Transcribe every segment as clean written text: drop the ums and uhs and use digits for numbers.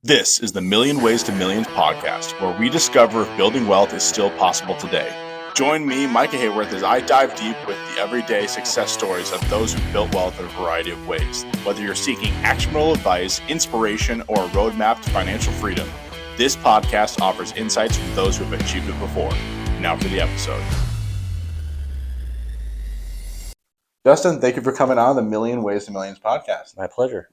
This is the Million Ways to Millions podcast, where we discover if building wealth is still possible today. Join me, Micah Hayworth, as I dive deep with the everyday success stories of those who built wealth in a variety of ways. Whether you're seeking actionable advice, inspiration, or a roadmap to financial freedom, this podcast offers insights from those who have achieved it before. Now for the episode. Justin, thank you for coming on the Million Ways to Millions podcast. My pleasure.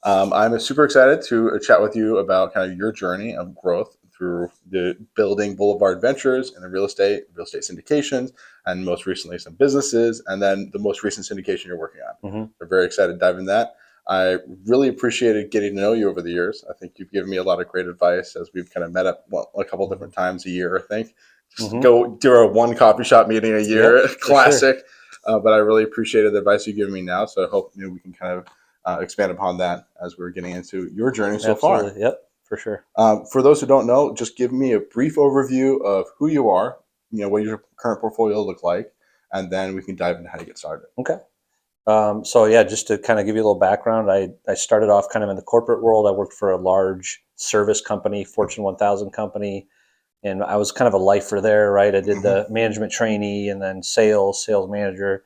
I'm super excited to chat with you about kind of your journey of growth through the building Boulevard Ventures and the real estate syndications, and most recently some businesses, and then the most recent syndication you're working on. Mm-hmm. We're very excited to dive in that. I really appreciated getting to know you over the years. I think you've given me a lot of great advice as we've kind of met up a couple different times a year, I think. Just go do our one coffee shop meeting a year, classic. Sure. But I really appreciated the advice you've given me now, so I hope we can kind of expand upon that as we're getting into your journey so far. Yep, for sure. For those who don't know, just give me a brief overview of who you are, what your current portfolio look like, and then we can dive into how to get started. Okay. Just to kind of give you a little background, I started off kind of in the corporate world. I worked for a large service company, Fortune 1000 company, and I was kind of a lifer there, right? I did the management trainee and then sales manager.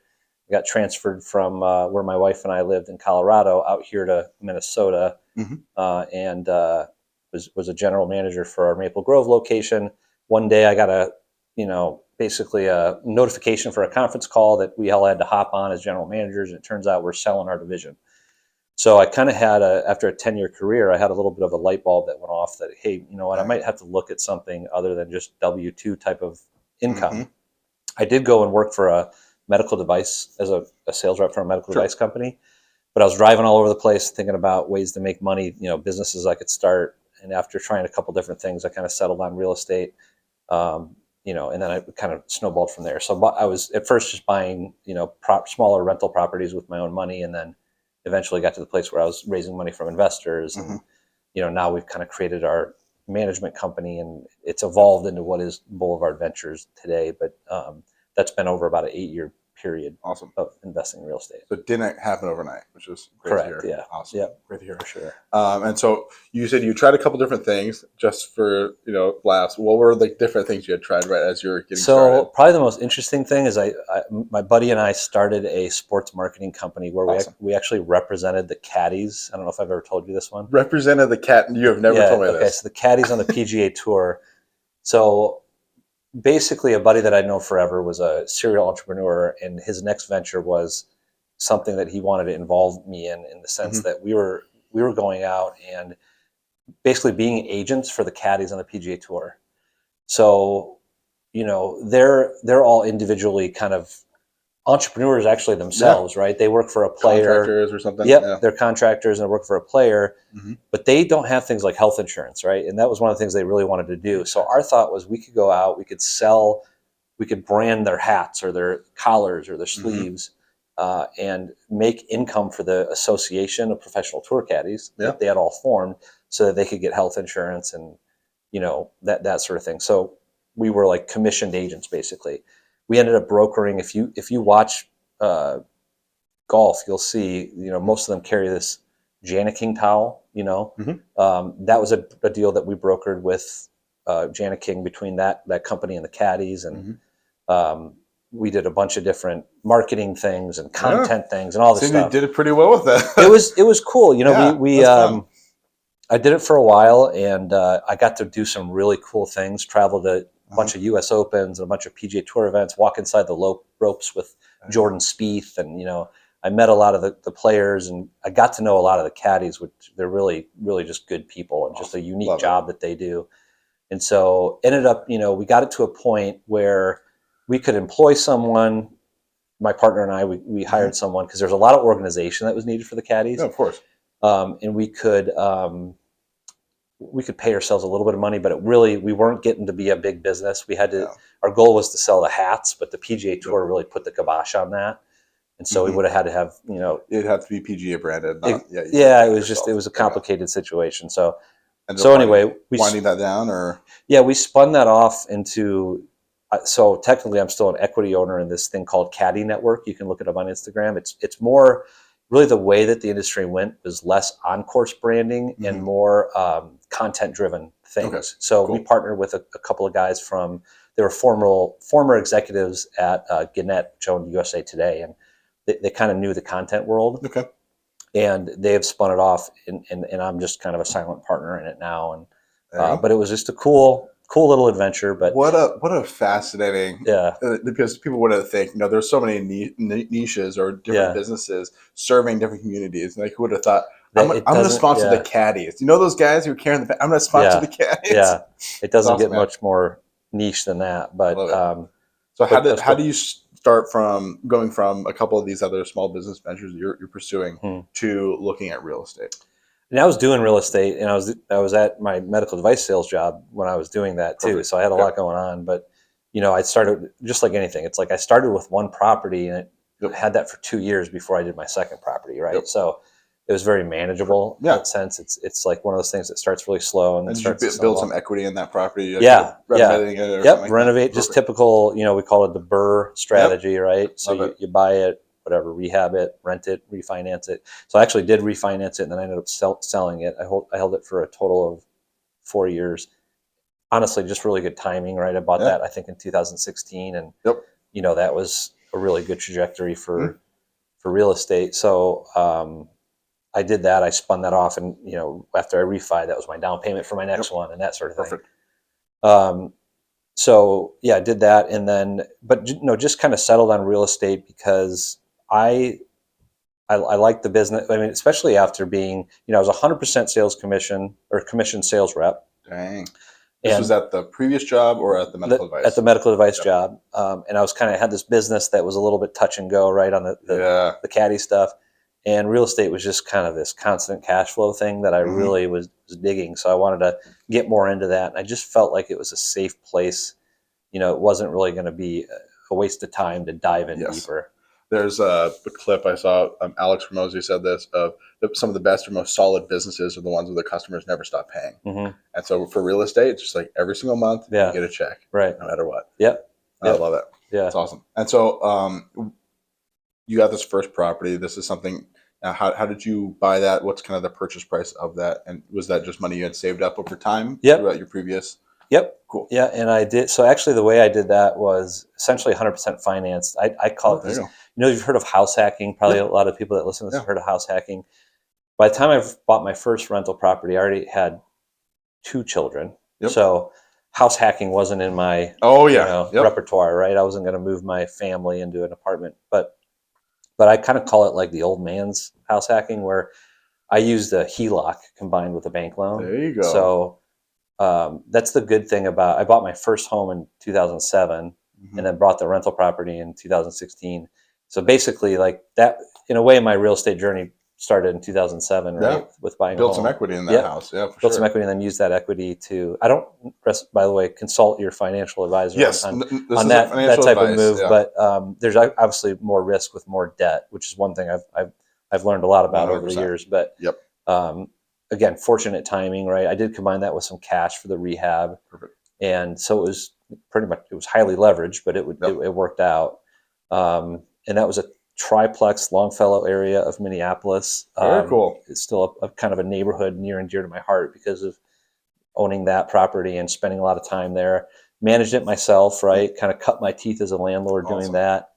I got transferred from where my wife and I lived in Colorado out here to Minnesota, and was a general manager for our Maple Grove location. One day I got basically a notification for a conference call that we all had to hop on as general managers, and it turns out we're selling our division. So I kind of had after a 10-year career, I had a little bit of a light bulb that went off that, hey, you know what, I might have to look at something other than just W-2 type of income. I did go and work for a medical device as a sales rep for a medical device company, but I was driving all over the place thinking about ways to make money, businesses I could start. And after trying a couple different things, I kind of settled on real estate, and then I kind of snowballed from there. So I was at first just buying, smaller rental properties with my own money, and then eventually got to the place where I was raising money from investors. And, now we've kind of created our management company, and it's evolved into what is Boulevard Ventures today. But that's been over about an 8-year period of investing in real estate. So it didn't happen overnight, which is great Correct, to hear. Yeah. Awesome. Yep. Great to hear. For sure. And so you said you tried a couple different things just for, laughs. What were the different things you had tried right as you were getting started? So probably the most interesting thing is my buddy and I started a sports marketing company where we actually represented the caddies. I don't know if I've ever told you this one. Represented the cat. You have never told me this. Okay, so the caddies on the PGA Tour. So basically, a buddy that I'd known forever was a serial entrepreneur, and his next venture was something that he wanted to involve me in the sense that we were going out and basically being agents for the caddies on the PGA Tour. So, they're all individually kind of entrepreneurs actually themselves, right? They work for a player. Contractors or something. Yep, yeah. They're contractors and work for a player, but they don't have things like health insurance, right? And that was one of the things they really wanted to do. So our thought was we could go out, we could brand their hats or their collars or their sleeves, and make income for the association of professional tour caddies that they had all formed, so that they could get health insurance and, that sort of thing. So we were like commissioned agents, basically. We ended up brokering. If you watch golf, you'll see, most of them carry this Jani-King towel, that was a deal that we brokered with Jani-King between that company and the caddies. And we did a bunch of different marketing things and content things and all this stuff. You did it pretty well with that. It was cool. I did it for a while, and I got to do some really cool things, travel to a bunch of U.S. Opens and a bunch of PGA Tour events, walk inside the ropes with Jordan Spieth. And, I met a lot of the players, and I got to know a lot of the caddies, which they're really, really just good people and just a unique job that they do. And so ended up, we got it to a point where we could employ someone. My partner and I, we hired someone because there's a lot of organization that was needed for the caddies. Yeah, of course. And we could pay ourselves a little bit of money, but we weren't getting to be a big business. We had to, our goal was to sell the hats, but the PGA Tour really put the kibosh on that. And so we would have had to have, it'd have to be PGA branded. It was a complicated situation. So anyway, we winding that down, or? Yeah, we spun that off into, so technically I'm still an equity owner in this thing called Caddy Network. You can look it up on Instagram. It's more, really the way that the industry went was less on-course branding and Mhm. more content-driven things. Okay, So we cool. partnered with a couple of guys from, they were former executives at Gannett, which owned USA Today, and they kind of knew the content world, Okay. and they have spun it off, and I'm just kind of a silent partner in it now. And There you go. but it was just a cool little adventure. But What a fascinating, yeah, because people would think, there's so many niches or different yeah, businesses serving different communities. Like, who would have thought? that it I'm going to doesn't. sponsor the Yeah, caddies. You know those guys who are carrying I'm going to sponsor yeah, the caddies. yeah. It That's doesn't awesome, get man. much more niche than that. I love it. So But how still, do you start from going from a couple of these other small business ventures you're pursuing hmm. to looking at real estate? And I was doing real estate, and I was at my medical device sales job when I was doing that too. Perfect. So I had a Okay. lot going on. But I started just like anything. It's like I started with one property, and Yep. I had that for 2 years before I did my second property. Right. Yep. So it was very manageable in Yeah. that sense. It's like one of those things that starts really slow and then And did you starts to build snowball. some equity in that property? Like Yeah, yeah, renovating it or yep. something like Renovate, that? just Perfect. typical. We call it the Burr strategy, right? So Love it. you buy it, whatever, rehab it, rent it, refinance it. So I actually did refinance it, and then I ended up selling it. I held it for a total of 4 years. Honestly, just really good timing, right? I bought Yeah. that I think in 2016, and Yep. that was a really good trajectory Mhm. for real estate. So I did that. I spun that off, and after I refi, that was my down payment for my next Yep. one, and that sort of thing. Perfect. So yeah, I did that, and then but just kind of settled on real estate because I like the business. I mean, especially after being I was 100% sales commission or commission sales rep, Dang. This was and at the previous job or at the medical at device? the medical device Yep. job, and I was kind of had this business that was a little bit touch and go, right, on Yeah. the caddy stuff, and real estate was just kind of this constant cash flow thing that I Mhm. really was digging. So I wanted to get more into that, and I just felt like it was a safe place. It wasn't really going to be a waste of time to dive in Yes. deeper. There's a clip I saw. Alex Ramosi said this of some of the best or most solid businesses are the ones where the customers never stop paying. Mm-hmm. And so for real estate, it's just like every single month Yeah. you get a check, Right. no matter what. Yep. I love it. Yeah. It's awesome. And so you got this first property. This is something. Now, how did you buy that? What's kind of the purchase price of that? And was that just money you had saved up over time Yep. throughout your previous? Yep. Cool. Yeah, and I did. So actually, the way I did that was essentially 100% financed. I call it There this. you go. You've heard of house hacking. Probably Yeah. a lot of people that listen to this Yeah. have heard of house hacking. By the time I bought my first rental property, I already had 2 children. Yep. So house hacking wasn't in my Oh yeah. Yep. repertoire, right? I wasn't going to move my family into an apartment, but I kind of call it like the old man's house hacking, where I used a HELOC combined with a bank loan. There you go. So that's the good thing about. I bought my first home in 2007, Mhm. and then bought the rental property in 2016. So basically, like that, in a way, my real estate journey started in 2007, right? Yeah. With buying Built a home. some equity in that Yep. house. Yeah, for Built sure. some equity, and then use that equity to. I don't. By the way, consult your financial advisor Yes, on this on is that financial type advice. of move. Yeah. But there's obviously more risk with more debt, which is one thing I've learned a lot about over the 100%. years. But Yep. again, fortunate timing, right? I did combine that with some cash for the rehab. Perfect. And so it was highly leveraged, but it worked out. And that was a triplex Longfellow area of Minneapolis. Very cool. It's still a kind of a neighborhood near and dear to my heart because of owning that property and spending a lot of time there. Managed it myself, right? Kind of cut my teeth as a landlord doing Awesome. that.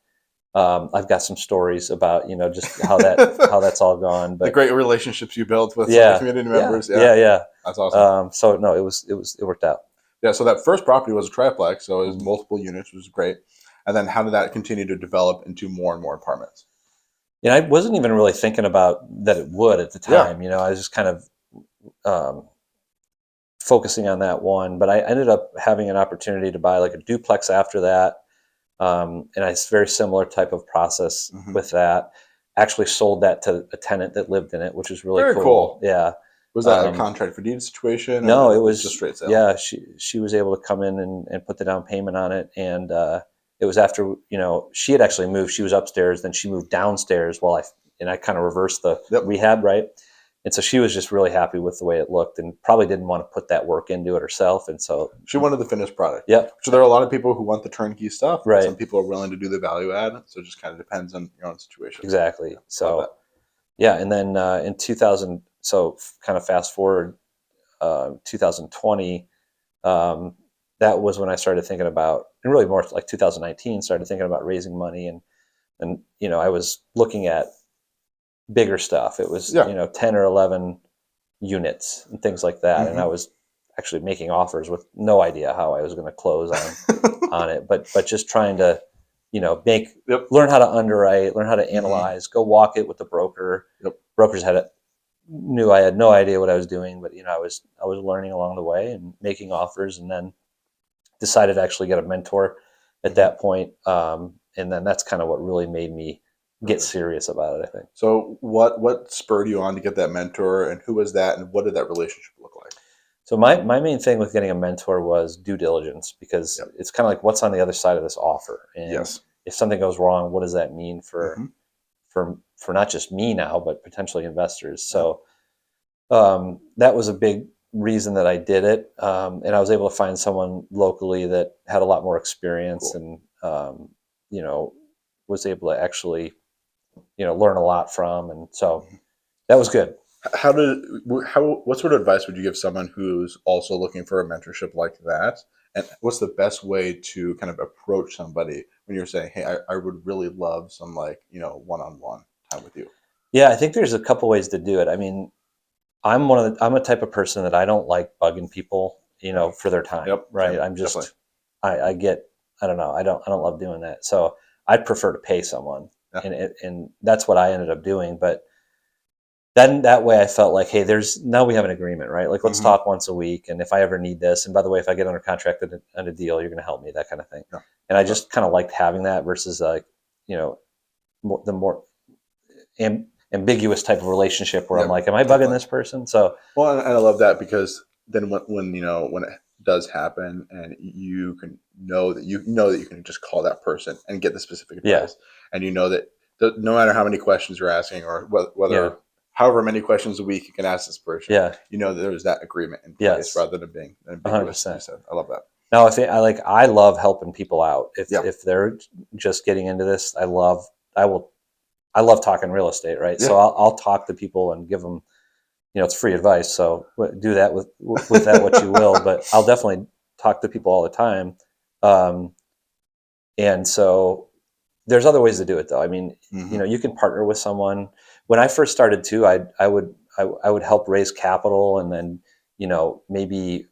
I've got some stories about just how that's all gone. But the great relationships you built with some of the community members. Yeah. That's awesome. So no, it worked out. Yeah. So that first property was a triplex, so it was Mhm. multiple units, which was great. And then how did that continue to develop into more and more apartments? And I wasn't even really thinking about that it would at the time. I was just kind of focusing on that one. But I ended up having an opportunity to buy like a duplex after that. And it's a very similar type of process Mhm. with that. Actually sold that to a tenant that lived in it, which was really Very cool. Yeah. Was that a contract for deed situation? No, or it was just straight sale. Yeah, she was able to come in and put the down payment on it, and it was after she had actually moved. She was upstairs, then she moved downstairs while I kind of reversed the rehab, right? And so she was just really happy with the way it looked, and probably didn't want to put that work into it herself, and so she wanted the finished product. Yep. So there are a lot of people who want the turnkey stuff. Right. Some people are willing to do the value add. So it just kind of depends on your own situation. Exactly. So Yeah. And then in 2000, so kind of fast forward, 2020, that was when I started thinking about, and really more like 2019, started thinking about raising money. And I was looking at bigger stuff. It was, Yeah. 10 or 11 units and things like that. And I was actually making offers with no idea how I was going to close on it, but just trying to, make, Yep. learn how to underwrite, learn how to analyze, go walk it with the broker. Yep. Brokers knew I had no idea what I was doing, but I was learning along the way and making offers, and then decided to actually get a mentor at that point. And then that's kind of what really made me get serious about it, I think. So what spurred you on to get that mentor, and who was that, and what did that relationship look like? So my main thing with getting a mentor was due diligence, because it's kind of like, what's on the other side of this offer, and Yes. if something goes wrong, what does that mean for not just me now, but potentially investors? So that was a big reason that I did it, and I was able to find someone locally that had a lot more experience, Cool. and was able to actually learn a lot from, and so that was good. What sort of advice would you give someone who's also looking for a mentorship like that? And what's the best way to kind of approach somebody when you're saying, hey, I would really love some one-on-one time with you? Yeah, I think there's a couple ways to do it. I mean, I'm a type of person that I don't like bugging people, for their time, Yep. right? Same. I'm just, Definitely. I get, I don't know, I don't love doing that. So I'd prefer to pay someone, Yeah. and that's what I ended up doing. But then that way I felt like, hey, now we have an agreement, right? Like, let's talk once a week. And if I ever need this, and by the way, if I get under contract on a deal, you're going to help me, that kind of thing. Yeah. And I just kind of liked having that versus like, the more ambiguous type of relationship where I'm like, am I bugging this person? So, well, and I love that, because then when it does happen, and you can know that you can just call that person and get the specific advice, and that no matter how many questions you're asking, or whether however many questions a week you can ask this person, that there's that agreement in place, rather than being ambiguous. 100%. You said, I love that. No, I love helping people out. If they're just getting into this, I love talking real estate, right? So I'll talk to people and give them, it's free advice. So do that with that what you will, but I'll definitely talk to people all the time. And so there's other ways to do it, though. I mean, you can partner with someone. When I first started too, I would help raise capital, and then, maybe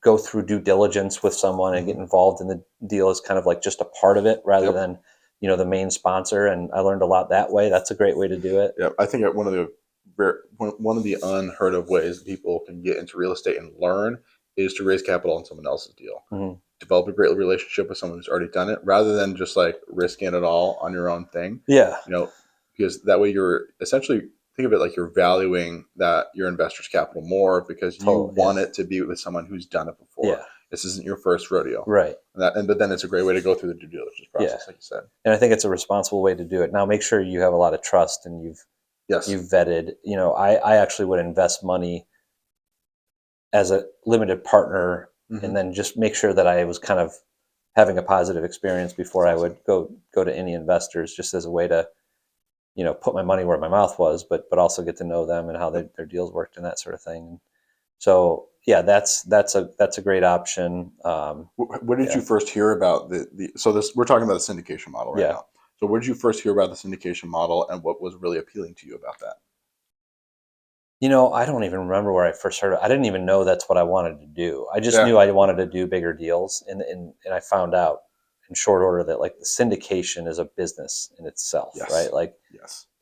go through due diligence with someone and get involved in the deal as kind of like just a part of it, rather than, the main sponsor. And I learned a lot that way. That's a great way to do it. Yeah, I think one of the unheard of ways people can get into real estate and learn is to raise capital on someone else's deal. Develop a great relationship with someone who's already done it, rather than just like risking it all on your own thing. Yeah. Because that way you're essentially, think of it like you're valuing that your investor's capital more, because you want it to be with someone who's done it before. Yeah. This isn't your first rodeo. Right. But then it's a great way to go through the due diligence process, like you said. And I think it's a responsible way to do it. Now, make sure you have a lot of trust, and you've vetted. I actually would invest money as a limited partner, and then just make sure that I was kind of having a positive experience before I would go to any investors, just as a way to, put my money where my mouth was, but also get to know them and how their deals worked and that sort of thing. So yeah, that's a great option. Where did you first hear about we're talking about the syndication model right now. So where did you first hear about the syndication model, and what was really appealing to you about that? I don't even remember where I first heard it. I didn't even know that's what I wanted to do. I just knew I wanted to do bigger deals. And I found out in short order that, like, the syndication is a business in itself, right? Like,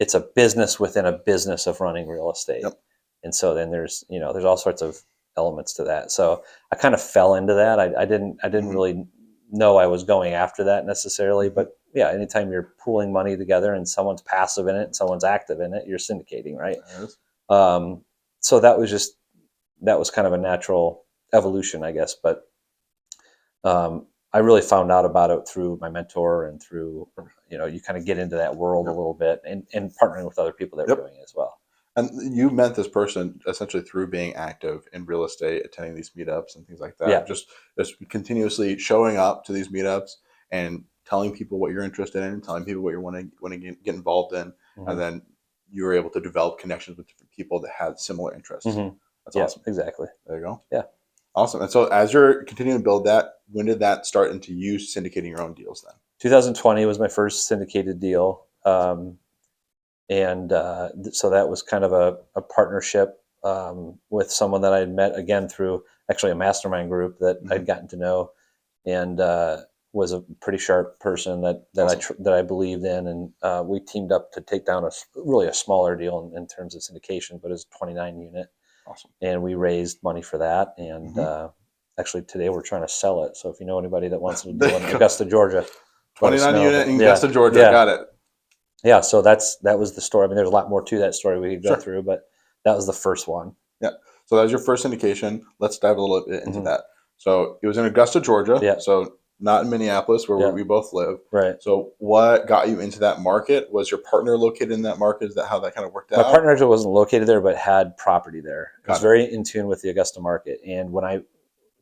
it's a business within a business of running real estate. And so then there's all sorts of elements to that. So I kind of fell into that. I didn't really know I was going after that necessarily, but yeah, anytime you're pooling money together and someone's passive in it and someone's active in it, you're syndicating, right? So that was kind of a natural evolution, I guess. But I really found out about it through my mentor, and through, you kind of get into that world a little bit, and partnering with other people that were doing it as well. And you met this person essentially through being active in real estate, attending these meetups and things like that. Yeah. Just continuously showing up to these meetups and telling people what you're interested in, telling people what you want to get involved in, and then you were able to develop connections with different people that had similar interests. Mm-hmm. That's Yeah, awesome. exactly. There you go. Yeah. Awesome. And so as you're continuing to build that, when did that start into you syndicating your own deals then? 2020 was my first syndicated deal. So that was kind of a partnership with someone that I had met, again, through actually a mastermind group that I'd gotten to know, and was a pretty sharp person that Awesome. I believed in. And we teamed up to take down a smaller deal in terms of syndication, but it was a 29 unit. Awesome. And we raised money for that. And actually today we're trying to sell it. So if you know anybody that wants to do in Augusta, Georgia, 29 unit in Augusta, Georgia. Got it. Yeah. So that was the story. I mean, there's a lot more to that story we could go through, but that was the first one. Yeah. So that was your first syndication. Let's dive a little bit into that. So it was in Augusta, Georgia. Yeah. So not in Minneapolis where we both live. Right. So what got you into that market? Was your partner located in that market? Is that how that kind of worked out? My partner actually wasn't located there, but had property there. I was very in tune with the Augusta market. And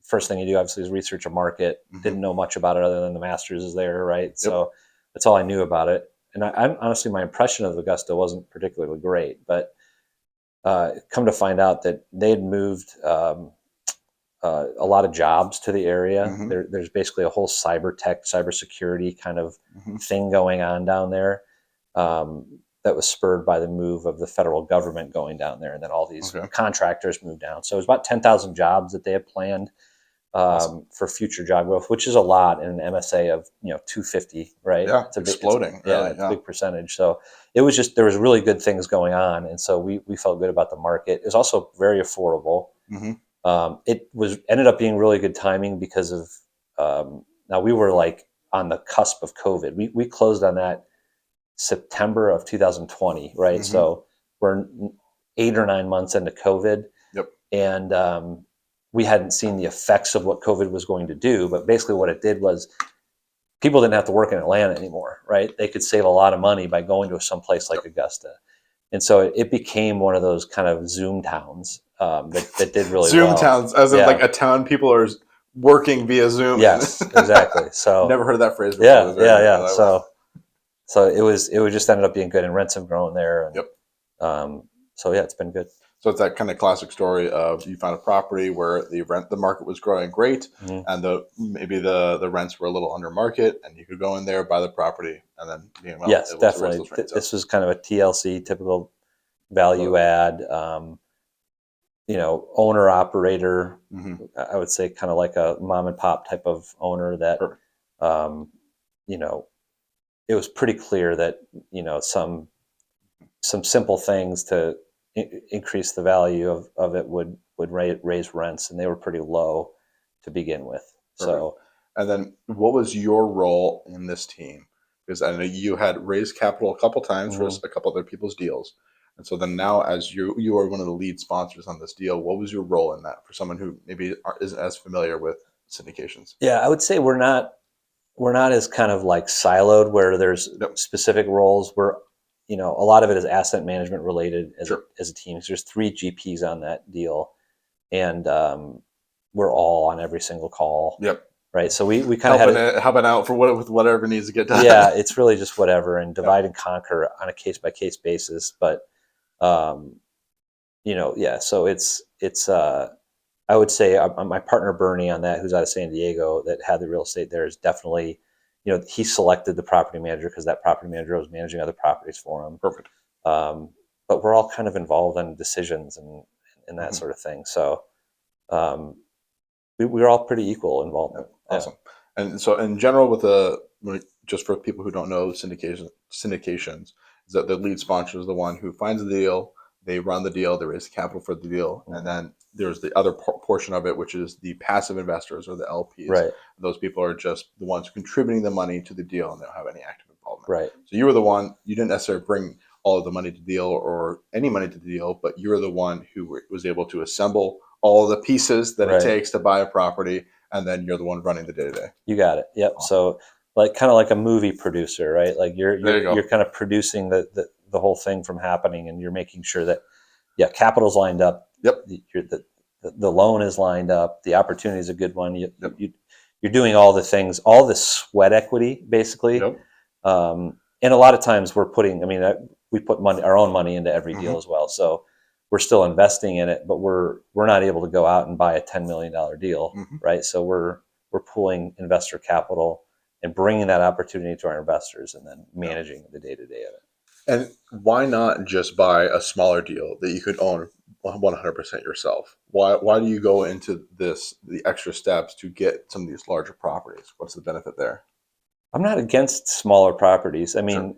first thing you do obviously is research a market. Didn't know much about it other than the Masters is there, right? So that's all I knew about it. And I'm honestly, my impression of Augusta wasn't particularly great, but come to find out that they had moved a lot of jobs to the area. There's basically a whole cybersecurity kind of thing going on down there that was spurred by the move of the federal government going down there, and then all these contractors moved down. So it was about 10,000 jobs that they had planned for future job growth, which is a lot in an MSA of 250, right? Yeah, it's exploding. It's a big percentage. So it was just, there was really good things going on, and so we felt good about the market. It was also very affordable. It ended up being really good timing because of now we were like on the cusp of COVID. We closed on that September of 2020, right? So we're 8 or 9 months into COVID, and we hadn't seen the effects of what COVID was going to do. But basically, what it did was people didn't have to work in Atlanta anymore, right? They could save a lot of money by going to some place like Augusta. And so it became one of those kind of Zoom towns that did really well. Zoom towns, as in like a town people are working via Zoom. Yes, exactly. So never heard of that phrase before. Yeah. So it just ended up being good, and rents have grown there. And, so yeah, it's been good. So it's that kind of classic story of you found a property where the market was growing great, and maybe the rents were a little under market, and you could go in there, buy the property, and then yes, definitely. This was kind of a TLC, typical value add, owner operator. I would say kind of like a mom and pop type of owner that, it was pretty clear that some simple things to increase the value of it would raise rents, and they were pretty low to begin with. Perfect. So, and then what was your role in this team? Because I know you had raised capital a couple times for a couple other people's deals, and so then now, as you are one of the lead sponsors on this deal, what was your role in that for someone who maybe isn't as familiar with syndications? Yeah, I would say we're not as kind of like siloed where there's specific roles. A lot of it is asset management related as a team. So there's 3 GPs on that deal, and we're all on every single call. Right. So we kind of helping out for whatever needs to get done. Yeah, it's really just whatever, and divide and conquer on a case by case basis. But so it's I would say my partner Bernie on that, who's out of San Diego, that had the real estate there, is definitely, he selected the property manager because that property manager was managing other properties for him. Perfect. But we're all kind of involved in decisions and that sort of thing. So we're all pretty equal involved. Awesome. And so in general, just for people who don't know syndications, is that the lead sponsor is the one who finds the deal, they run the deal, they raise capital for the deal, and then there's the other portion of it, which is the passive investors or the LPs. Right. Those people are just the ones contributing the money to the deal, and they don't have any active involvement. Right. So you were the one, you didn't necessarily bring all of the money to the deal or any money to the deal, but you're the one who was able to assemble all of the pieces that it takes to buy a property, and then you're the one running the day-to-day. You got it. Yep. Awesome. So kind of like a movie producer, right? Like you're kind of producing the whole thing from happening, and you're making sure that capital's lined up. Yep. The loan is lined up. The opportunity is a good one. You're doing all the things, all the sweat equity, basically. Yep. And a lot of times we're putting, we put our own money into every deal as well. So we're still investing in it, but we're not able to go out and buy a $10 million deal, right? So we're pooling investor capital and bringing that opportunity to our investors, and then managing the day-to-day of it. And why not just buy a smaller deal that you could own 100% yourself? Why do you go into the extra steps to get some of these larger properties? What's the benefit there? I'm not against smaller properties. I mean,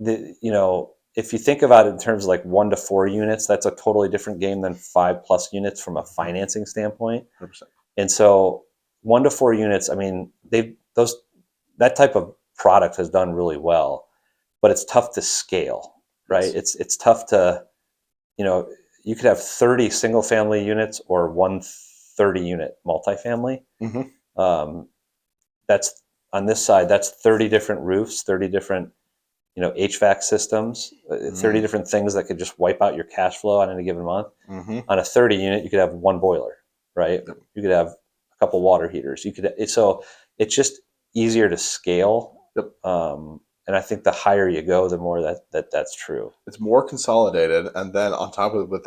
if you think about it in terms of like 1 to 4 units, that's a totally different game than 5+ units from a financing standpoint. 100%. And so 1 to 4 units, I mean, that type of product has done really well, but it's tough to scale, right? Yes. It's tough to, you could have 30 single family units or 1 30-unit multifamily. That's on this side, that's 30 different roofs, 30 different HVAC systems, 30 different things that could just wipe out your cash flow on any given month. On a 30 unit, you could have 1 boiler, right? Yep. You could have a couple water heaters. So it's just easier to scale. Yep. And I think the higher you go, the more that's true. It's more consolidated, and then on top of it, with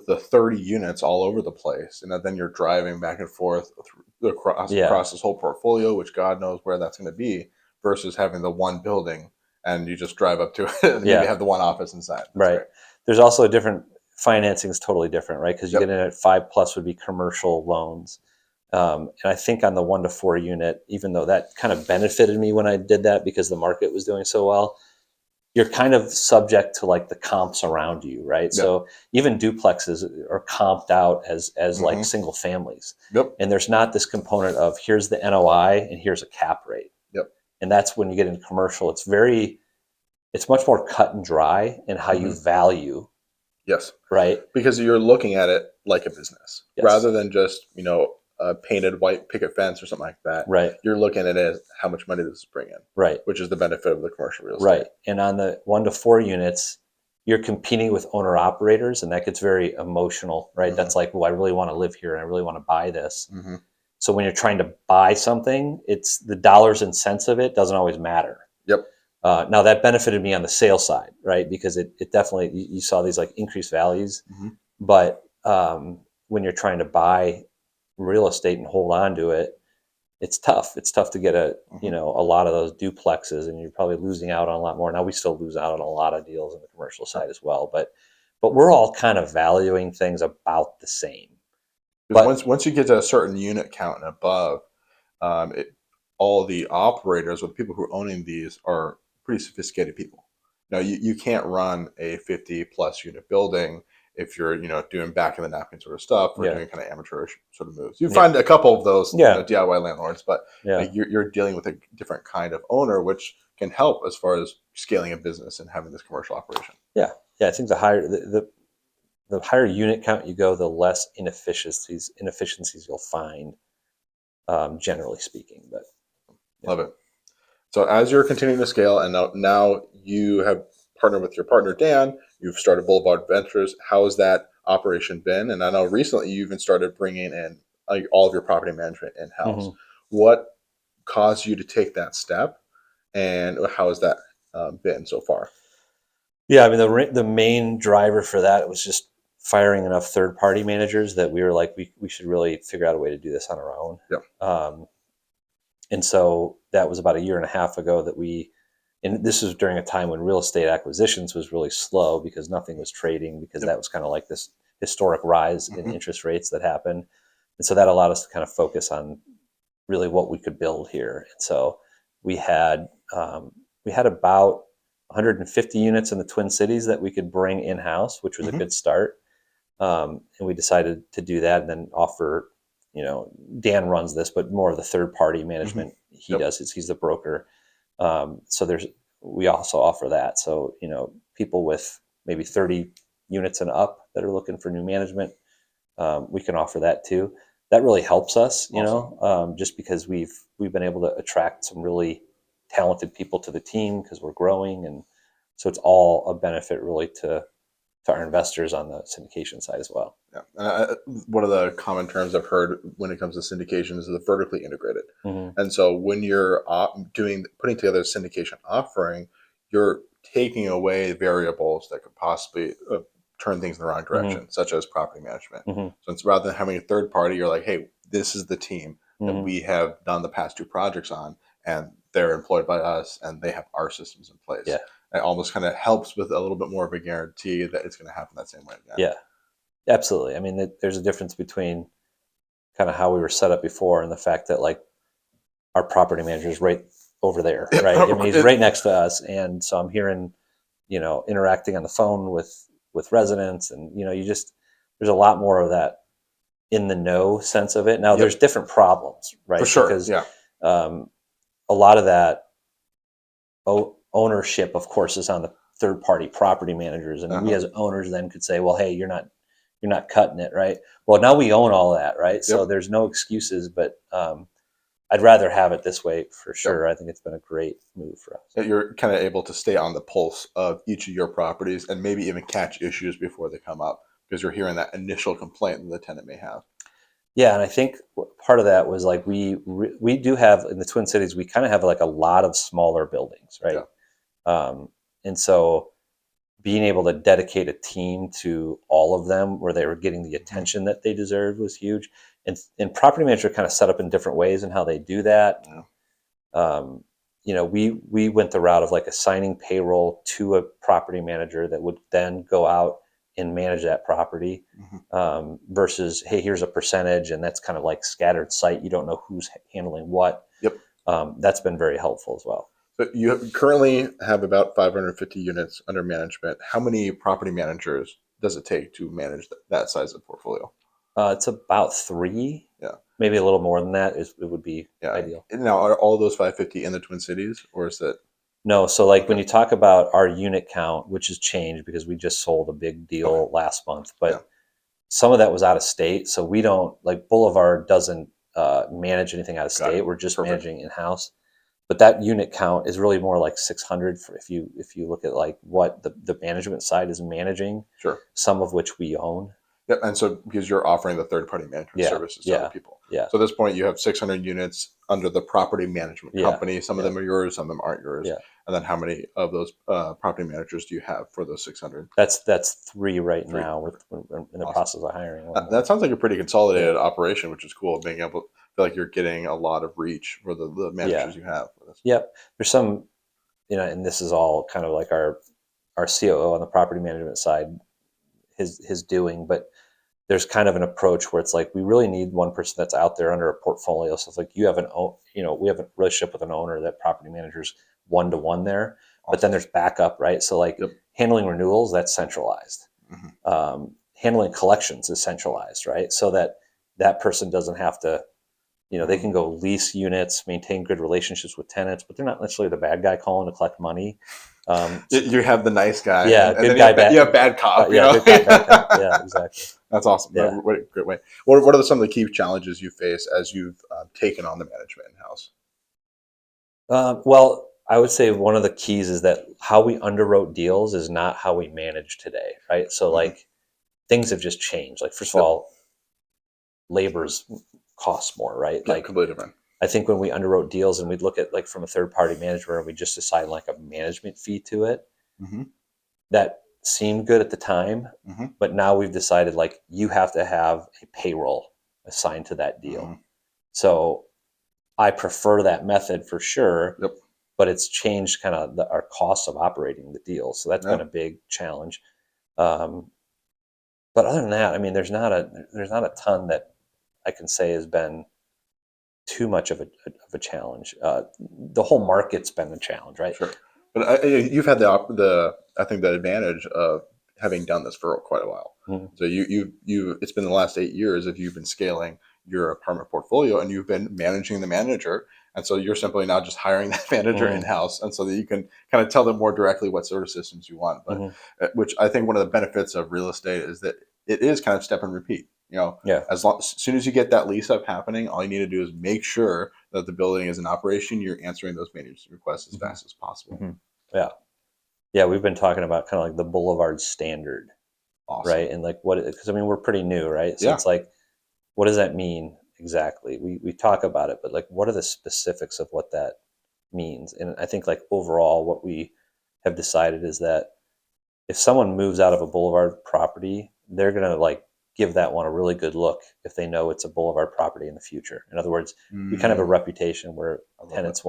the 30 units all over the place, and then you're driving back and forth across this whole portfolio, which God knows where that's going to be, versus having the one building. And you just drive up to it and maybe have the one office inside. That's right. Great. There's also a different financing is totally different, right? Because you get in at 5+ would be commercial loans. And I think on the 1 to 4 unit, even though that kind of benefited me when I did that because the market was doing so well, you're kind of subject to like the comps around you, right? Yep. So even duplexes are comped out as like single families. Yep. And there's not this component of here's the NOI and here's a cap rate. And that's when you get into commercial. It's much more cut and dry in how you value. Yes. Right. Because you're looking at it like a business rather than just, a painted white picket fence or something like that. Right. You're looking at it as how much money this is bringing. Right. Which is the benefit of the commercial real estate. Right. And on the 1 to 4 units, you're competing with owner operators, and that gets very emotional, right? That's like, well, I really want to live here and I really want to buy this. So when you're trying to buy something, it's the dollars and cents of it doesn't always matter. Yep. Now that benefited me on the sales side, right? Because it definitely, you saw these like increased values, but when you're trying to buy real estate and hold on to it, it's tough. It's tough to get a lot of those duplexes, and you're probably losing out on a lot more. Now we still lose out on a lot of deals on the commercial side as well, but we're all kind of valuing things about the same. But once you get to a certain unit count and above, all the operators or the people who are owning these are pretty sophisticated people. Now you can't run a 50+ unit building if you're doing back in the napkin sort of stuff or doing kind of amateurish sort of moves. You find a couple of those DIY landlords, but you're dealing with a different kind of owner, which can help as far as scaling a business and having this commercial operation. Yeah. I think the higher unit count you go, the less inefficiencies you'll find, generally speaking. But love it. So as you're continuing to scale, and now you have partnered with your partner Dan, you've started Boulevard Ventures. How has that operation been? And I know recently you even started bringing in all of your property management in-house. What caused you to take that step, and how has that been so far? Yeah, I mean the main driver for that was just firing enough third-party managers that we were like, we should really figure out a way to do this on our own. Yep. And so that was about 1.5 years ago that and this was during a time when real estate acquisitions was really slow because nothing was trading, because that was kind of like this historic rise in interest rates that happened. And so that allowed us to kind of focus on really what we could build here. And so we had about 150 units in the Twin Cities that we could bring in-house, which was a good start. And we decided to do that and then offer, Dan runs this, but more of the third-party management he does. He's the broker. So we also offer that. So, people with maybe 30 units and up that are looking for new management, we can offer that too. That really helps us, just because we've been able to attract some really talented people to the team because we're growing. And so it's all a benefit really to our investors on the syndication side as well. Yeah. One of the common terms I've heard when it comes to syndication is the vertically integrated. And so when you're putting together a syndication offering, you're taking away variables that could possibly turn things in the wrong direction, such as property management. So it's rather than having a third party, you're like, hey, this is the team that we have done the past 2 projects on, and they're employed by us, and they have our systems in place. Yeah. It almost kind of helps with a little bit more of a guarantee that it's going to happen that same way again. Yeah, absolutely. I mean, there's a difference between kind of how we were set up before and the fact that like our property manager is right over there, right? I mean, he's right next to us, and so I'm hearing, interacting on the phone with residents, and there's a lot more of that in the know sense of it. Now, there's different problems, right? For sure. Because a lot of that ownership, of course, is on the third party property managers, and we as owners then could say, well, hey, you're not cutting it, right? Well, now we own all that, right? So there's no excuses, but I'd rather have it this way for sure. I think it's been a great move for us. That you're kind of able to stay on the pulse of each of your properties and maybe even catch issues before they come up, because you're hearing that initial complaint that the tenant may have. Yeah, and I think part of that was like we do have in the Twin Cities, we kind of have like a lot of smaller buildings, right? And so being able to dedicate a team to all of them where they were getting the attention that they deserved was huge. And property managers are kind of set up in different ways in how they do that. We went the route of like assigning payroll to a property manager that would then go out and manage that property versus, hey, here's a percentage, and that's kind of like scattered site. You don't know who's handling what. That's been very helpful as well. So you currently have about 550 units under management. How many property managers does it take to manage that size of portfolio? It's about 3. Maybe a little more than that. It would be ideal. Now, are all those 550 in the Twin Cities, or is that? No. So like when you talk about our unit count, which has changed because we just sold a big deal last month, but some of that was out of state. So we don't, like Boulevard doesn't manage anything out of state. We're just managing in-house. But that unit count is really more like 600 if you look at like what the management side is managing, some of which we own. And so because you're offering the third-party management services to other people. So at this point, you have 600 units under the property management company. Some of them are yours, some of them aren't yours. And then how many of those property managers do you have for those 600? That's 3 right now. We're in the process of hiring. That sounds like a pretty consolidated operation, which is cool. Being able to feel like you're getting a lot of reach for the managers you have. There's some, and this is all kind of like our COO on the property management side, his doing, but there's kind of an approach where it's like we really need one person that's out there under a portfolio. So it's like we have a relationship with an owner that property managers one-to-one there, but then there's backup, right? So like handling renewals, that's centralized. Handling collections is centralized, right? So that person doesn't have to, they can go lease units, maintain good relationships with tenants, but they're not necessarily the bad guy calling to collect money. You have the nice guy. Yeah, and then you have bad cop. Good cop, bad cop. Yeah, exactly. That's awesome. Yeah. What a great way. What are some of the key challenges you face as you've taken on the management in-house? Well, I would say one of the keys is that how we underwrote deals is not how we manage today, right? So like things have just changed. Like first of all, labor's costs more, right? Like completely different. I think when we underwrote deals and we'd look at like from a third party manager and we just decide like a management fee to it, that seemed good at the time, but now we've decided like you have to have a payroll assigned to that deal. So I prefer that method for sure, but it's changed kind of our costs of operating the deal. So that's been a big challenge. But other than that, I mean, there's not a ton that I can say has been too much of a challenge. The whole market's been a challenge, right? Sure. But you've had the I think the advantage of having done this for quite a while. So you it's been the last 8 years if you've been scaling your apartment portfolio and you've been managing the manager, and so you're simply now just hiring that manager in-house, and so that you can kind of tell them more directly what sort of systems you want. But which I think one of the benefits of real estate is that it is kind of step and repeat. As soon as you get that lease up happening, all you need to do is make sure that the building is in operation. You're answering those maintenance requests as fast as possible. Yeah, we've been talking about kind of like the Boulevard standard, right? And like because I mean, we're pretty new, right? So it's like, what does that mean exactly? We talk about it, but like, what are the specifics of what that means? And I think like overall, what we have decided is that if someone moves out of a Boulevard property, they're going to like give that one a really good look if they know it's a Boulevard property in the future. In other words, we kind of have a reputation where tenants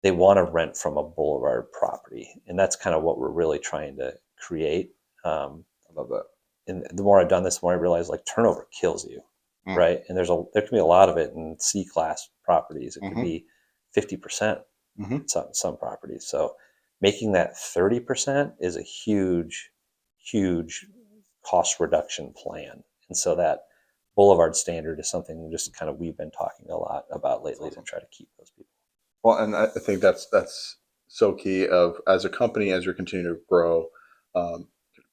they want to rent from a Boulevard property, and that's kind of what we're really trying to create. I love that. And the more I've done this, the more I realize like turnover kills you, right? And there can be a lot of it in C-class properties. It could be 50% some properties. So making that 30% is a huge, huge cost reduction plan. And so that Boulevard standard is something just kind of we've been talking a lot about lately to try to keep those people. Well, and I think that's so key of as a company, as you're continuing to grow,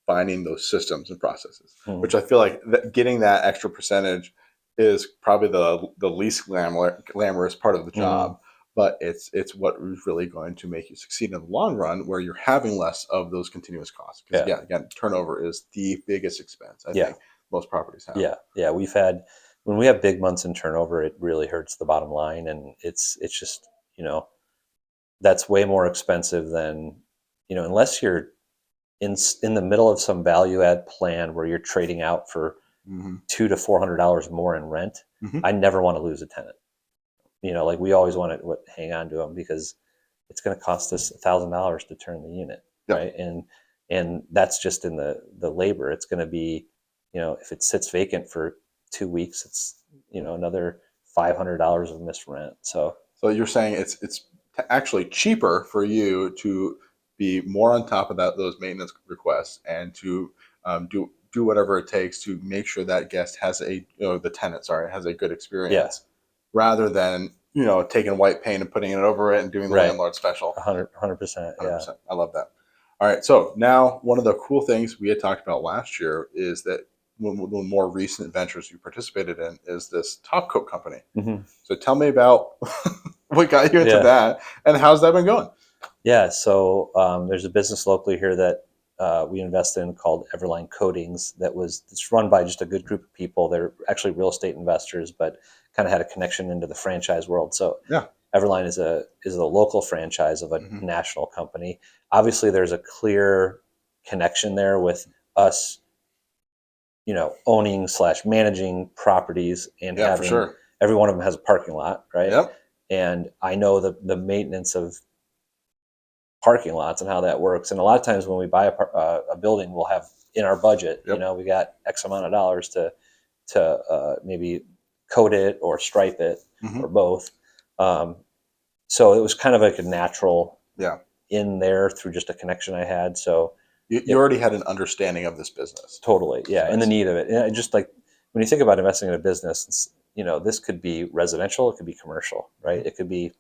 finding those systems and processes, which I feel like getting that extra percentage is probably the least glamorous part of the job, but it's what is really going to make you succeed in the long run, where you're having less of those continuous costs. Because again, turnover is the biggest expense I think most properties have. Yeah. We've had, when we have big months in turnover, it really hurts the bottom line, and it's just, that's way more expensive than, unless you're in the middle of some value add plan where you're trading out for $200 to $400 more in rent. I never want to lose a tenant. Like we always want to hang on to them because it's going to cost us $1,000 to turn the unit, right? And that's just in the labor. It's going to be, if it sits vacant for 2 weeks, it's another $500 of missed rent. So you're saying it's actually cheaper for you to be more on top of those maintenance requests and to do whatever it takes to make sure that guest has the tenant has a good experience, rather than taking white paint and putting it over it and doing the landlord special. 100%. Yeah, I love that. All right, so now one of the cool things we had talked about last year is that one of the more recent ventures you participated in is this top coat company. So tell me about what got you into that, and how's that been going? Yeah, so there's a business locally here that we invest in called Everline Coatings it's run by just a good group of people. They're actually real estate investors, but kind of had a connection into the franchise world. So Everline is a local franchise of a national company. Obviously, there's a clear connection there with us, owning / managing properties and having every one of them has a parking lot, right? And I know the maintenance of parking lots and how that works. And a lot of times when we buy a building, we'll have in our budget, we got X amount of dollars to maybe coat it or stripe it or both. So it was kind of like a natural in there through just a connection I had. So you already had an understanding of this business. Totally. Yeah. And the need of it. And just like when you think about investing in a business, this could be residential, it could be commercial, right? It could be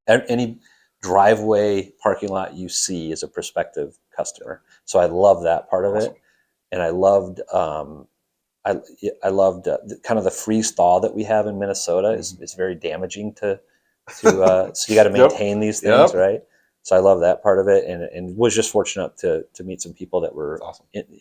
any driveway parking lot you see as a prospective customer. So I love that part of it. And I loved, I loved kind of the freeze thaw that we have in Minnesota is very damaging to so you got to maintain these things, right? So I love that part of it, and was just fortunate to meet some people that were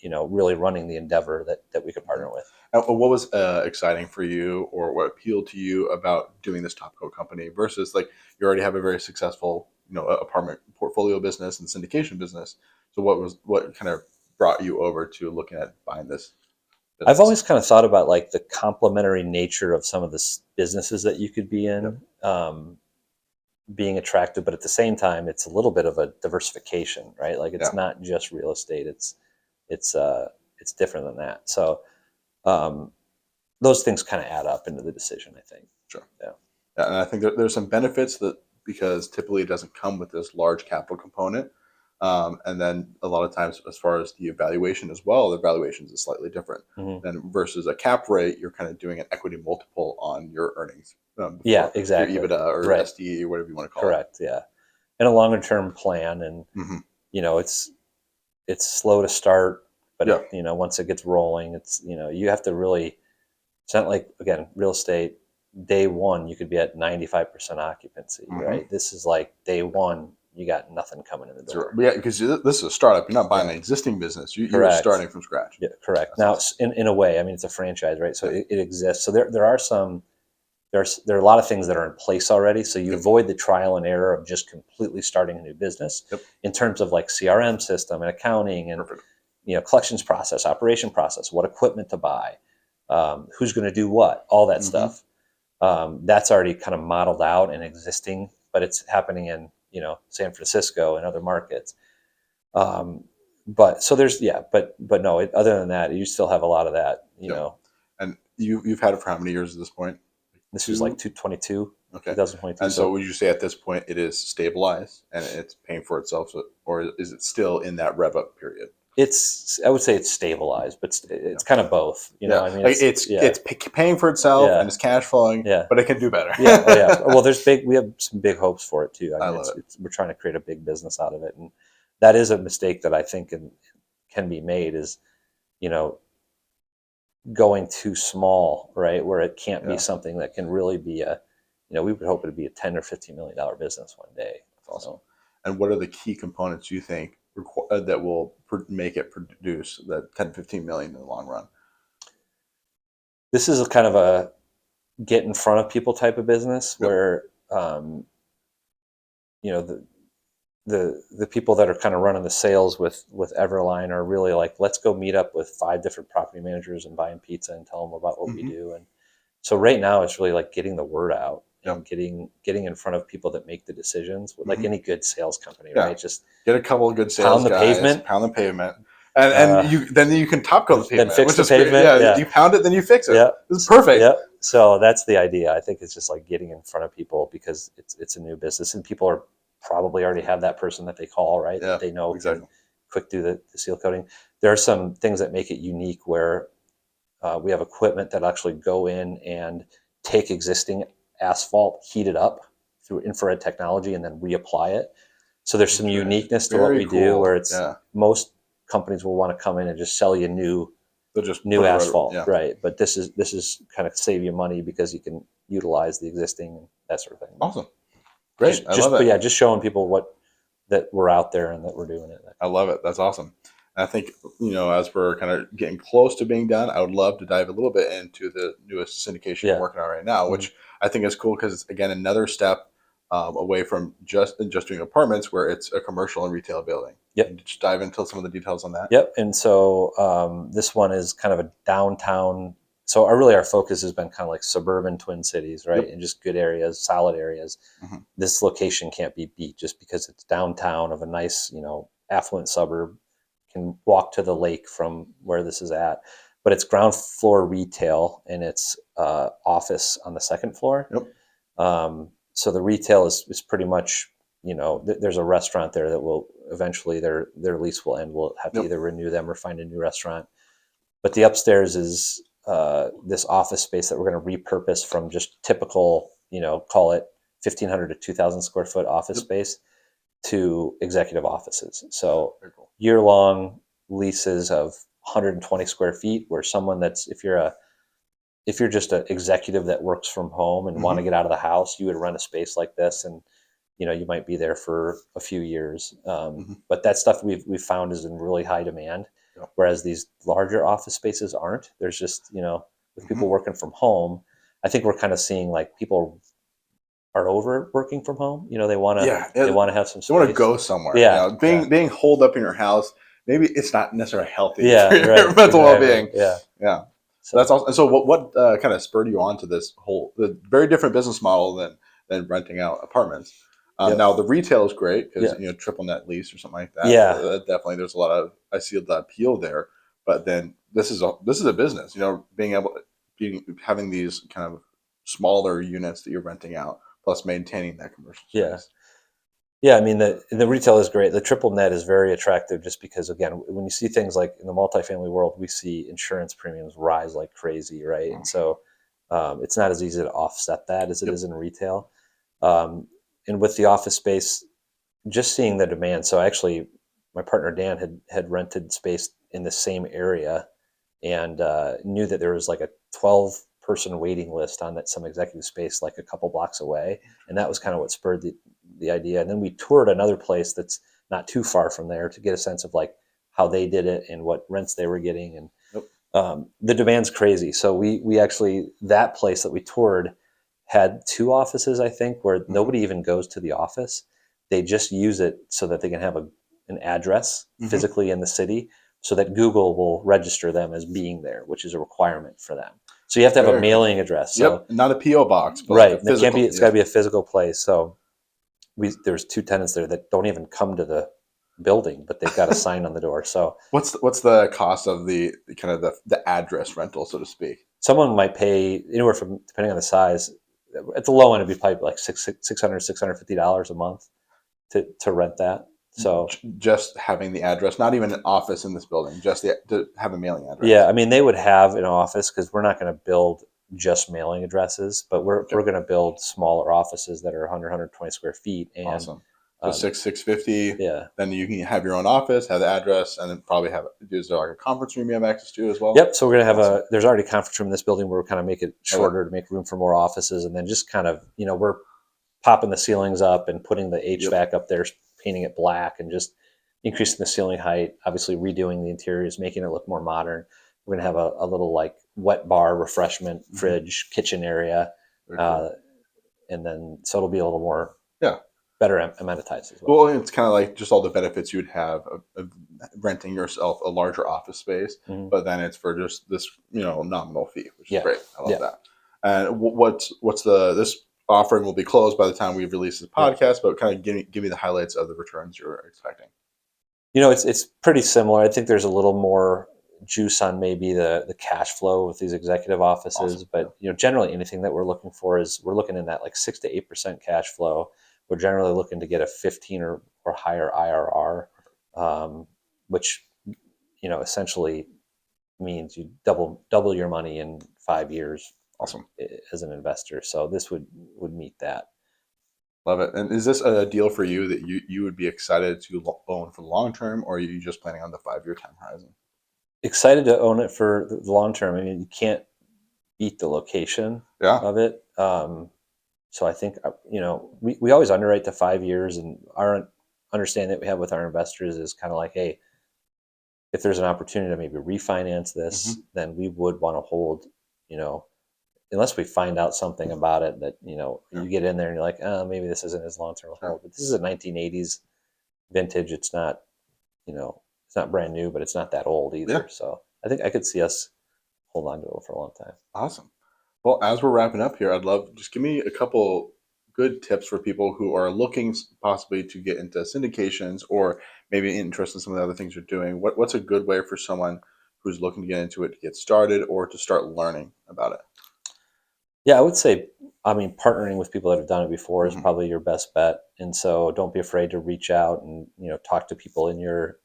really running the endeavor that we could partner with. What was exciting for you, or what appealed to you about doing this top coat company versus like you already have a very successful apartment portfolio business and syndication business? So what kind of brought you over to looking at buying this business? I've always kind of thought about like the complementary nature of some of the businesses that you could be in. Being attractive, but at the same time, it's a little bit of a diversification, right? Like it's not just real estate; it's different than that. So those things kind of add up into the decision, I think. Sure. Yeah, and I think there's some benefits that because typically it doesn't come with this large capital component, and then a lot of times, as far as the evaluation as well, the valuations is slightly different than versus a cap rate. You're kind of doing an equity multiple on your earnings. Exactly. Your EBITDA or SDE or whatever you want to call it. Correct. Yeah, and a longer term plan, and it's slow to start, but once it gets rolling, it's you have to really. It's not like again real estate. Day one, you could be at 95% occupancy, right? This is like day one, you got nothing coming in the door. Yeah, because this is a startup. You're not buying an existing business. You're starting from scratch. Yeah, correct. Now, in a way, I mean, it's a franchise, right? So it exists. So there are some there are a lot of things that are in place already. So you Yep. avoid the trial and error of just completely starting a new business Yep. in terms of like CRM system and accounting and, Perfect. collections process, operation process, what equipment to buy, who's going to do what, all that stuff. That's already kind of modeled out and existing, but it's happening in, San Francisco and other markets. But so there's, but no, other than that, you still have a lot of that, Yep. And you've had it for how many years at this point? This was like 2022. Okay. 2022. And so would you say at this point it is stabilized and it's paying for itself, or is it still in that rev up period? I would say it's stabilized, but it's kind of both. I mean, like it's paying for itself and it's cash flowing, but it can do better. Well, we have some big hopes for it too. I mean, we're trying to create a big business out of it, and that is a mistake that I think can be made is, going too small, right? Where it can't be something that can really be we would hope it would be a $10 or $15 million business one day. That's awesome. And what are the key components you think that will make it produce that 10, 15 million in the long run? This is a kind of a get in front of people type of business where, the people that are kind of running the sales with Everline are really like, let's go meet up with 5 different property managers and buying pizza and tell them about what we do. And so right now it's really like getting the word out and getting in front of people that make the decisions, like any good sales company, right? Just get a couple of good sales guys, pound the pavement. And then you can top coat the pavement. Then fix the pavement. You pound it, then you fix it. Yeah. This is perfect. Yeah. So that's the idea. I think it's just like getting in front of people because it's a new business and people are probably already have that person that they call, right? Yeah, they know exactly. Quick do the seal coating. There are some things that make it unique where we have equipment that actually go in and take existing asphalt, heat it up through infrared technology, and then reapply it. So there's some uniqueness to what we do where it's most companies will want to come in and just sell you new asphalt, right? But this is kind of save you money because you can utilize the existing and that sort of thing. Awesome. Great. I love it. But yeah, just showing people that we're out there and that we're doing it. I love it. That's awesome. And I think, as we're kind of getting close to being done, I would love to dive a little bit into the newest syndication we're working on right now, which I think is cool because it's, again, another step away from just doing apartments where it's a commercial and retail building. Yep. Just dive into some of the details on that. Yep. And so this one is kind of a downtown. So our focus has been kind of like suburban Twin Cities, right? And just good areas, solid areas. This location can't be beat just because it's downtown of a nice, affluent suburb. Can walk to the lake from where this is at. But it's ground floor retail and it's office on the second floor. So the retail is pretty much, there's a restaurant there that will eventually their lease will end. We'll have to either renew them or find a new restaurant. But the upstairs is this office space that we're going to repurpose from just typical, call it 1,500 to 2,000 square foot office space to executive offices. So year-long leases of 120 square feet where someone if you're just an executive that works from home and want to get out of the house, you would rent a space like this and, you might be there for a few years. But that stuff we've found is in really high demand. Whereas these larger office spaces aren't. There's just, with people working from home, I think we're kind of seeing like people are over working from home. They want to have some space. They want to go somewhere. Being holed up in your house, maybe it's not necessarily healthy for your mental well-being. So that's awesome. And so what kind of spurred you on to this the very different business model than renting out apartments? Now the retail is great because triple net lease or something like that. Definitely there's I see a lot of appeal there. But then this is a business. Having these kind of smaller units that you're renting out plus maintaining that commercial space. I mean the retail is great. The triple net is very attractive just because again when you see things like in the multifamily world we see insurance premiums rise like crazy, right? And so it's not as easy to offset that as it is in retail. And with the office space, just seeing the demand. So actually, my partner Dan had rented space in the same area, and knew that there was like a 12-person waiting list on some executive space, like a couple blocks away, and that was kind of what spurred the idea. And then we toured another place that's not too far from there to get a sense of like how they did it and what rents they were getting, and the demand's crazy. So we actually that place that we toured had 2 offices, I think, where nobody even goes to the office. They just use it so that they can have an address physically in the city, so that Google will register them as being there, which is a requirement for them. So you have to have a mailing address. So, not a PO box, but right. Like a physical, it's got to be a physical place. So there's 2 tenants there that don't even come to the building, but they've got a sign on the door. So what's the cost of the kind of the address rental, so to speak? someone might pay anywhere from, depending on the size, at the low end it'd be probably like $650 a month to rent that. So just having the address, not even an office in this building, just to have a mailing address. Yeah, I mean, they would have an office, because we're not going to build just mailing addresses, but we're going to build smaller offices that are 120 square feet. And awesome. So 650. Yeah. Then you can have your own office, have the address, and then probably is there like a conference room you have access to as well? Yep. So we're going to have there's already a conference room in this building where we're kind of make it shorter to make room for more offices. And then just kind of, we're popping the ceilings up and putting the HVAC up there, painting it black, and just increasing the ceiling height, obviously redoing the interiors, making it look more modern. We're going to have a little like wet bar, refreshment, fridge, kitchen area. Cool. And then, so it'll be a little more better amenitized as well. Well, it's kind of like just all the benefits you'd have of renting yourself a larger office space, but then it's for just this, nominal fee, which is great. I love that. And what's this offering will be closed by the time we release this podcast, but kind of give me the highlights of the returns you're expecting. It's pretty similar. I think there's a little more juice on maybe the cash flow with these executive offices, but generally anything that we're looking for we're looking in that like 6 to 8% cash flow. We're generally looking to get a 15 or higher IRR, which essentially means you double your money in 5 years. Awesome. As an investor. So this would meet that. Love it. And is this a deal for you that you would be excited to own for the long term, or are you just planning on the 5-year time horizon? Excited to own it for the long term. I mean, you can't beat the location of it. So I think, we always underwrite to 5 years, and our understanding that we have with our investors is kind of like, hey, if there's an opportunity to maybe refinance this, then we would want to hold, unless we find out something about it that, you get in there and you're like, oh, maybe this isn't as long-term hold. But this is a 1980s vintage. It's not, it's not brand new, but it's not that old either. Yeah. So I think I could see us hold on to it for a long time. Awesome. Well, as we're wrapping up here, I'd love, just give me a couple good tips for people who are looking possibly to get into syndications, or maybe interested in some of the other things you're doing. What's a good way for someone who's looking to get into it to get started, or to start learning about it? Yeah, I would say, partnering with people that have done it before is probably your best bet. And so don't be afraid to reach out and, talk to people in your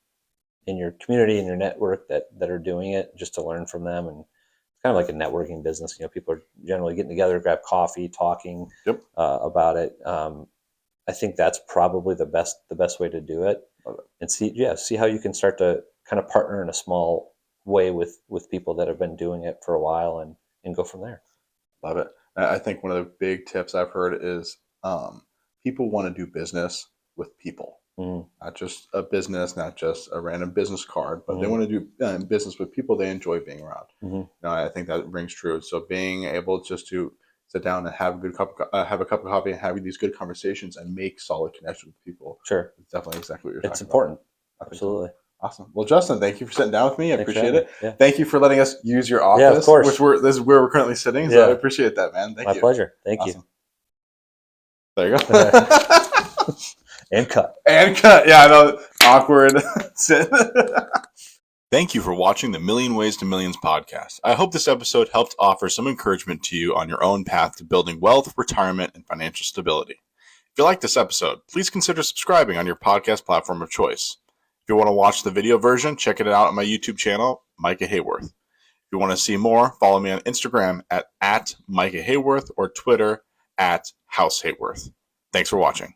community, in your network that are doing it, just to learn from them. And it's kind of like a networking business. People are generally getting together, grab coffee, talking about it. I think that's probably the best way to do it. And see how you can start to kind of partner in a small way with people that have been doing it for a while, and go from there. Love it. I think one of the big tips I've heard is people want to do business with people, not just a business, not just a random business card, but they want to do business with people they enjoy being around. I think that rings true. So being able just to sit down and have a cup of coffee and having these good conversations and make solid connections with people. Sure. It's definitely exactly what you're talking about. It's important. Absolutely. Awesome. Well, Justin, thank you for sitting down with me. I appreciate it. Yeah. Thank you for letting us use your office. Yeah, of course. This is where we're currently sitting. So I appreciate that, man. Thank you. My pleasure. Thank you. There you go. And cut. Yeah, I know. Awkward. Thank you for watching the Million Ways to Millions podcast. I hope this episode helped offer some encouragement to you on your own path to building wealth, retirement, and financial stability. If you like this episode, please consider subscribing on your podcast platform of choice. If you want to watch the video version, check it out on my YouTube channel, Micah Hayworth. If you want to see more, follow me on Instagram at Micah Hayworth, or Twitter at House Hayworth. Thanks for watching.